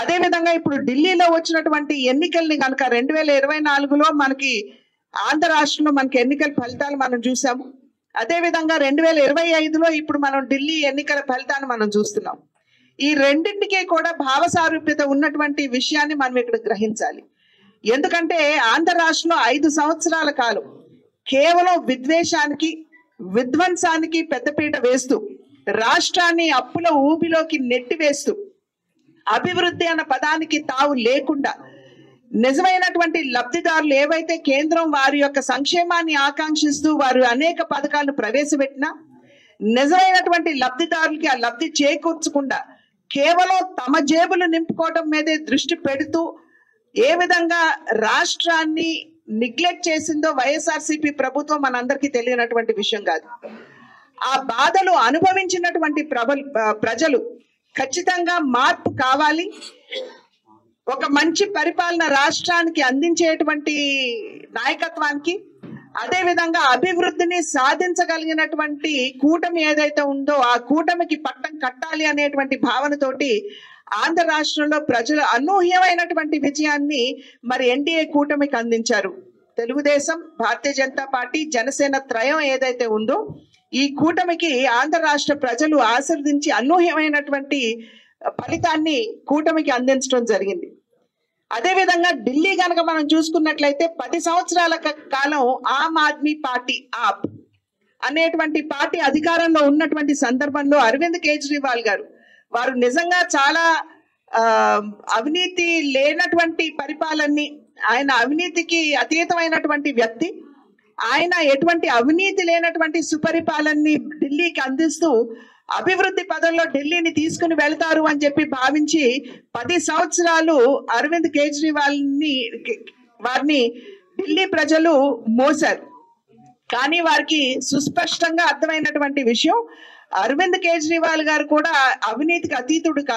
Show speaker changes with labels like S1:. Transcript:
S1: అదే విధంగా ఇప్పుడు ఢిల్లీలో వచ్చినటువంటి ఎన్నికల్ని కనుక 2024లో మనకి ఆంధ్ర రాష్ట్రంలో మనకి ఎన్నికల ఫలితాలు మనం చూసాము. అదే విధంగా 2025లో ఇప్పుడు మనం ఢిల్లీ ఎన్నికల ఫలితాన్ని మనం చూస్తున్నాం. ఈ రెండింటికి కూడా భావ సారూప్యత ఉన్నటువంటి విషయాన్ని మనం ఇక్కడ గ్రహించాలి. ఎందుకంటే ఆంధ్ర రాష్ట్రంలో 5 సంవత్సరాల కాలం కేవలం విద్వేషానికి విధ్వంసానికి పెద్దపీట వేస్తూ రాష్ట్రాన్ని అప్పుల ఊబిలోకి నెట్టివేస్తూ అభివృద్ధి అన్న పదానికి తావు లేకుండా నిజమైనటువంటి లబ్ధిదారులు ఏవైతే కేంద్రం వారి యొక్క సంక్షేమాన్ని ఆకాంక్షిస్తూ వారు అనేక పథకాలను ప్రవేశపెట్టినా నిజమైనటువంటి లబ్ధిదారులకి ఆ లబ్ధి చేకూర్చకుండా కేవలం తమ జేబులు నింపుకోవడం మీదే దృష్టి పెడుతూ ఏ విధంగా రాష్ట్రాన్ని నెగ్లెక్ట్ చేసిందో వైఎస్ఆర్సీపీ ప్రభుత్వం మనందరికీ తెలియనటువంటి విషయం కాదు. ఆ బాధలు అనుభవించినటువంటి ప్రజలు ఖచ్చితంగా మార్పు కావాలి, ఒక మంచి పరిపాలన రాష్ట్రానికి అందించేటువంటి నాయకత్వానికి, అదే విధంగా అభివృద్ధిని సాధించగలిగినటువంటి కూటమి ఏదైతే ఉందో ఆ కూటమికి పట్టం కట్టాలి అనేటువంటి భావనతోటి ఆంధ్ర రాష్ట్రంలో ప్రజలు అనూహ్యమైనటువంటి విజయాన్ని మరి ఎన్డీఏ కూటమికి అందించారు. తెలుగుదేశం, భారతీయ జనతా పార్టీ, జనసేన త్రయం ఏదైతే ఉందో ఈ కూటమికి ఆంధ్ర రాష్ట్ర ప్రజలు ఆశీర్వదించి అనూహ్యమైనటువంటి ఫలితాన్ని కూటమికి అందించడం జరిగింది. అదే విధంగా ఢిల్లీ కనుక మనం చూసుకున్నట్లయితే 10 సంవత్సరాల కాలం ఆమ్ ఆద్మీ పార్టీ ఆప్ అనేటువంటి పార్టీ అధికారంలో ఉన్నటువంటి సందర్భంలో అరవింద్ కేజ్రీవాల్ గారు వారు నిజంగా చాలా అవినీతి లేనటువంటి పరిపాలనని, ఆయన అవినీతికి అతీతమైనటువంటి వ్యక్తి, ఆయన ఎటువంటి అవినీతి లేనటువంటి సుపరిపాలనని ఢిల్లీకి అందిస్తూ అభివృద్ధి పదంలో ఢిల్లీని తీసుకుని వెళ్తారు అని చెప్పి భావించి 10 సంవత్సరాలు అరవింద్ కేజ్రీవాల్ వారిని ఢిల్లీ ప్రజలు మోసారు. కానీ వారికి సుస్పష్టంగా అర్థమైనటువంటి విషయం అరవింద్ కేజ్రీవాల్ గారు కూడా అవినీతికి అతీతుడు కాదు.